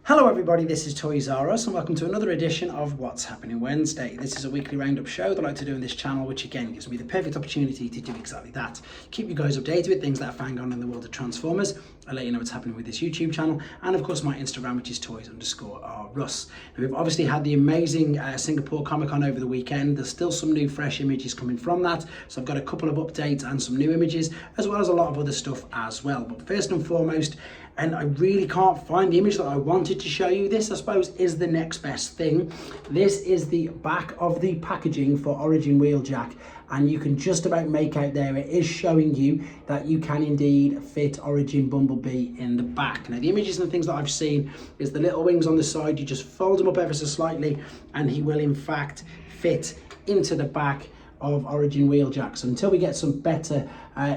Hello everybody, this is Toys R Us and welcome to another edition of What's Happening Wednesday. This is a weekly roundup show that I like to do on this channel, which again gives me the perfect opportunity to do exactly that. Keep you guys updated with things that are found on in the world of Transformers. I'll let you know what's happening with this YouTube channel and of course my Instagram, which is toys_rus. Now, we've obviously had the amazing Singapore Comic Con over the weekend. There's still some new fresh images coming from that, so I've got a couple of updates and some new images as well as a lot of other stuff as well. But first and foremost, and I really can't find the image that I wanted to show you. This, I suppose, is the next best thing. This is the back of the packaging for Origin Wheeljack, and you can just about make out there, it is showing you that you can indeed fit Origin Bumblebee in the back. Now, the images and things that I've seen is the little wings on the side, you just fold them up ever so slightly, and he will in fact fit into the back of Origin Wheeljack. So until we get some better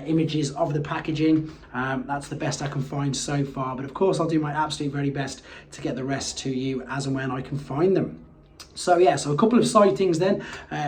images of the packaging, that's the best I can find so far. But of course, I'll do my absolute very best to get the rest to you as and when I can find them. So yeah, so a couple of sightings then.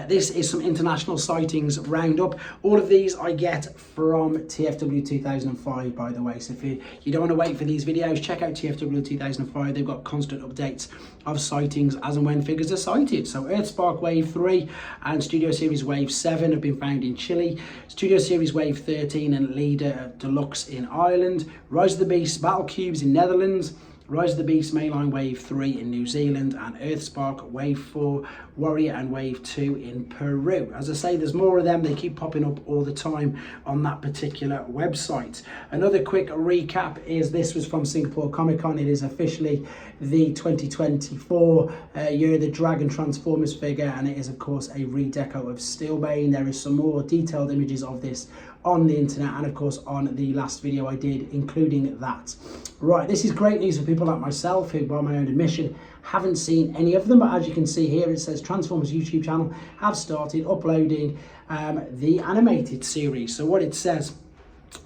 This is some international sightings roundup. All of these I get from TFW 2005, by the way. So if you don't want to wait for these videos, check out TFW 2005. They've got constant updates of sightings as and when figures are sighted. So Earthspark Wave 3 and Studio Series Wave 7 have been found in Chile. Studio Series Wave 13 and Leader Deluxe in Ireland. Rise of the Beast Battle Cubes in Netherlands. Rise of the Beast Mainline Wave 3 in New Zealand, and Earthspark Wave 4, Warrior and Wave 2 in Peru. As I say, there's more of them. They keep popping up all the time on that particular website. Another quick recap is this was from Singapore Comic Con. It is officially the 2024 year of the Dragon Transformers figure, and it is of course a redeco of Steelbane. There is some more detailed images of this on the internet and of course on the last video I did, including that. Right, this is great news for people like myself who, by my own admission, haven't seen any of them, but as you can see here, it says Transformers YouTube channel have started uploading the animated series. So what it says,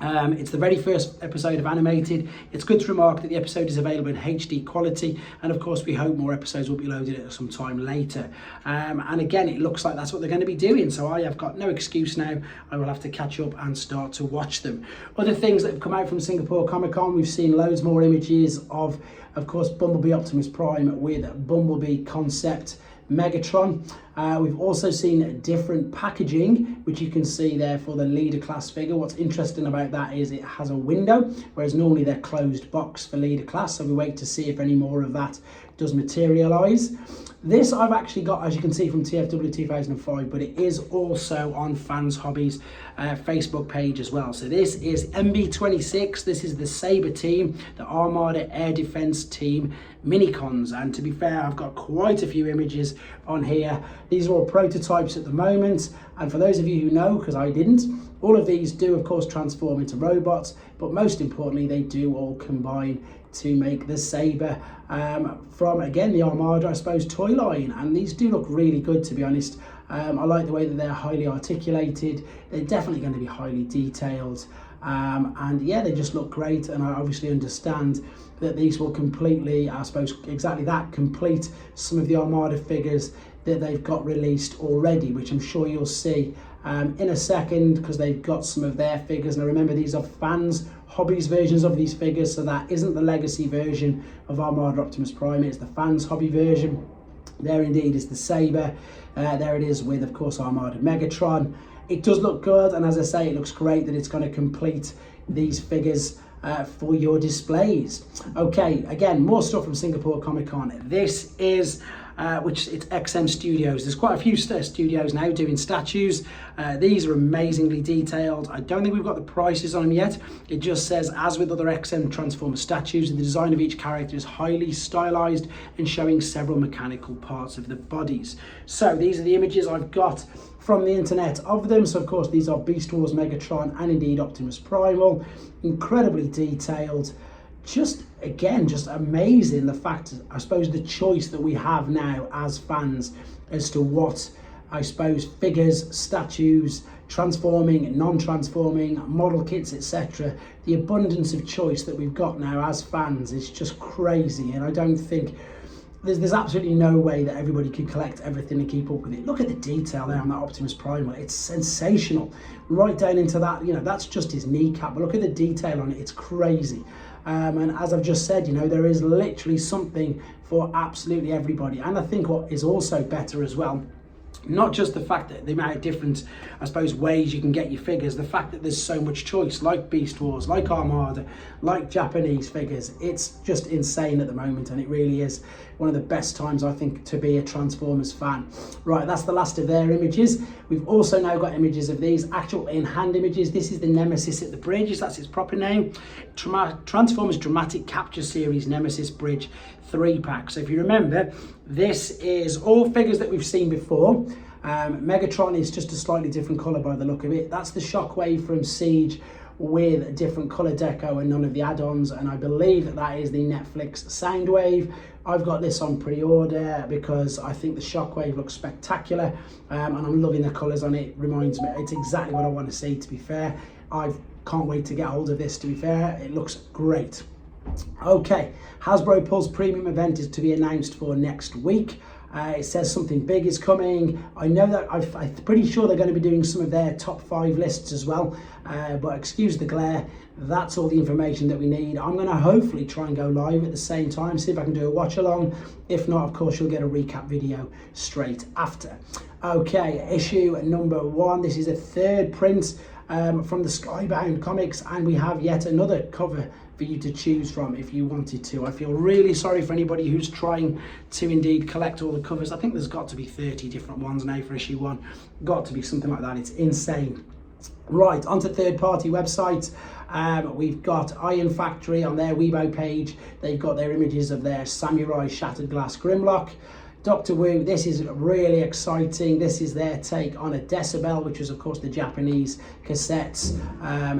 it's the very first episode of Animated. It's good to remark that the episode is available in HD quality, and of course we hope more episodes will be loaded at some time later. And again, it looks like that's what they're going to be doing, so I have got no excuse now. I will have to catch up and start to watch them. Other things that have come out from Singapore Comic Con, we've seen loads more images of course, Bumblebee Optimus Prime with Bumblebee Concept Megatron. We've also seen different packaging, which you can see there for the Leader class figure. What's interesting about that is it has a window, whereas normally they're closed box for Leader class, so we wait to see if any more of that does materialize. This I've actually got, as you can see, from TFW 2005, but it is also on Fans Hobbies Facebook page as well. So this is MB26. This is the Sabre team, the Armada Air Defense Team Minicons. And to be fair, I've got quite a few images on here. These are all prototypes at the moment. And for those of you who know, because I didn't, all of these do of course transform into robots, but most importantly, they do all combine to make the Sabre from, again, the Armada, I suppose, toy line. And these do look really good, to be honest. I like the way that they're highly articulated. They're definitely going to be highly detailed. And yeah, they just look great. And I obviously understand that these will completely, I suppose, exactly that, complete some of the Armada figures that they've got released already, which I'm sure you'll see in a second, because they've got some of their figures. Now remember, these are Fans Hobbies versions of these figures, so that isn't the legacy version of Armada Optimus Prime, it's the Fans Hobby version. There indeed is the Sabre. There it is with, of course, Armada Megatron. It does look good, and as I say, it looks great that it's going to complete these figures for your displays. Okay, again, more stuff from Singapore Comic Con. This is which it's XM Studios. There's quite a few studios now doing statues. These are amazingly detailed. I don't think we've got the prices on them yet. It just says, as with other XM Transformer statues, the design of each character is highly stylized and showing several mechanical parts of the bodies. So these are the images I've got from the internet of them. So of course these are Beast Wars Megatron and indeed Optimus Primal. Incredibly detailed. Just again, just amazing, the fact, I suppose, the choice that we have now as fans as to what, I suppose, figures, statues, transforming, non-transforming, model kits, etc. The abundance of choice that we've got now as fans is just crazy, and I don't think there's absolutely no way that everybody can collect everything and keep up with it. Look at the detail there on that Optimus Primal. It's sensational. Right down into that, you know, that's just his kneecap. But look at the detail on it. It's crazy. And as I've just said, you know, there is literally something for absolutely everybody. And I think what is also better as well, not just the fact that the amount of different, I suppose, ways you can get your figures, the fact that there's so much choice, like Beast Wars, like Armada, like Japanese figures. It's just insane at the moment, and it really is one of the best times, I think, to be a Transformers fan. Right, that's the last of their images. We've also now got images of these, actual in-hand images. This is the Nemesis at the Bridge, that's its proper name. Transformers Dramatic Capture Series Nemesis Bridge 3-pack. So if you remember, this is all figures that we've seen before. Megatron is just a slightly different colour by the look of it. That's the Shockwave from Siege with a different colour deco and none of the add-ons, and I believe that that is the Netflix Soundwave. I've got this on pre-order because I think the Shockwave looks spectacular, and I'm loving the colours on it. Reminds me, it's exactly what I want to see, to be fair. I can't wait to get hold of this, to be fair. It looks great. Okay, Hasbro Pulse Premium event is to be announced for next week. It says something big is coming. I know that I'm pretty sure they're going to be doing some of their top 5 lists as well, but excuse the glare, that's all the information that we need. I'm going to hopefully try and go live at the same time, see if I can do a watch along. If not, of course, you'll get a recap video straight after. Okay, issue number 1. This is a 3rd print from the Skybound Comics, and we have yet another cover for you to choose from if you wanted to. I feel really sorry for anybody who's trying to indeed collect all the covers. I think there's got to be 30 different ones now for issue 1. Got to be something like that. It's insane. Right, onto third-party websites. We've got Iron Factory on their Weibo page. They've got their images of their Samurai Shattered Glass Grimlock. Dr. Wu, this is really exciting. This is their take on a Decibel, which was of course the Japanese cassettes,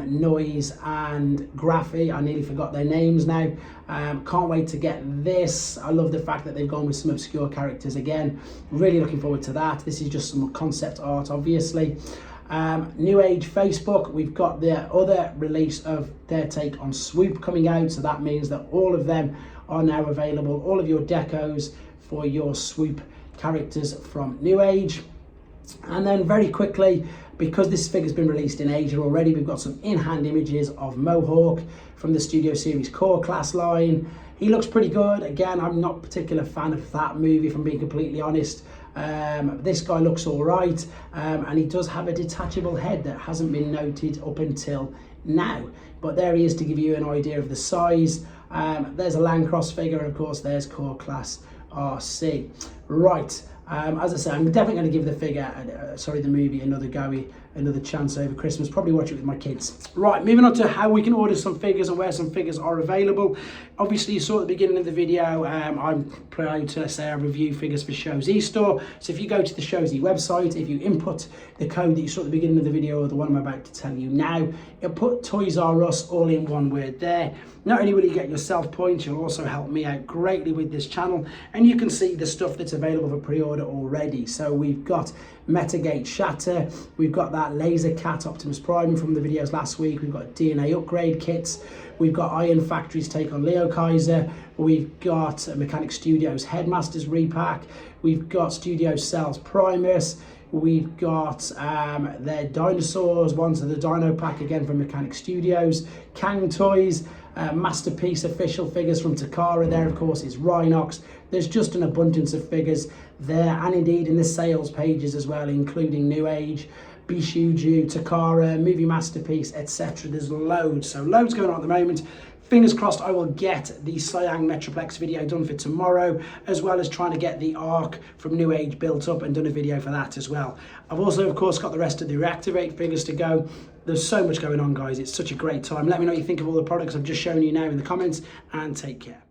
Noise and Graphy. I nearly forgot their names now. Can't wait to get this. I love the fact that they've gone with some obscure characters again. Really looking forward to that. This is just some concept art, obviously. New Age Facebook, we've got their other release of their take on Swoop coming out, so that means that all of them are now available, all of your decos for your Swoop characters from New Age. And then very quickly, because this figure's been released in Asia already, we've got some in-hand images of Mohawk from the Studio Series Core Class line. He looks pretty good. Again, I'm not a particular fan of that movie, if I'm being completely honest. This guy looks all right, and he does have a detachable head that hasn't been noted up until now. But there he is to give you an idea of the size. There's a Landcross figure, and of course there's Core Class RC. Right, as I say, I'm definitely going to give the figure, the movie, another chance over Christmas. Probably watch it with my kids. Right, moving on to how we can order some figures and where some figures are available. Obviously, you saw at the beginning of the video, I'm proud to say I review figures for Shows eStore. So if you go to the Shows E website, if you input the code that you saw at the beginning of the video, or the one I'm about to tell you now, it'll put Toys R Us all in one word there. Not only will you get yourself points, you'll also help me out greatly with this channel, and you can see the stuff that's available for pre-order already. So we've got Metagate Shatter, we've got that Laser Cat Optimus Prime from the videos last week, we've got DNA upgrade kits, we've got Iron Factory's take on Leo Kaiser, we've got Mechanic Studios Headmasters repack, we've got Studio Cells Primus, we've got their dinosaurs, ones of the Dino pack again from Mechanic Studios, Kang Toys, Masterpiece official figures from Takara. There of course is Rhinox. There's just an abundance of figures there, and indeed in the sales pages as well, including New Age, Bishuju, Takara, Movie Masterpiece, etc. There's loads, so loads going on at the moment. Fingers crossed I will get the Siang Metroplex video done for tomorrow, as well as trying to get the Arc from New Age built up and done a video for that as well. I've also, of course, got the rest of the Reactivate figures to go. There's so much going on, guys. It's such a great time. Let me know what you think of all the products I've just shown you now in the comments, and take care.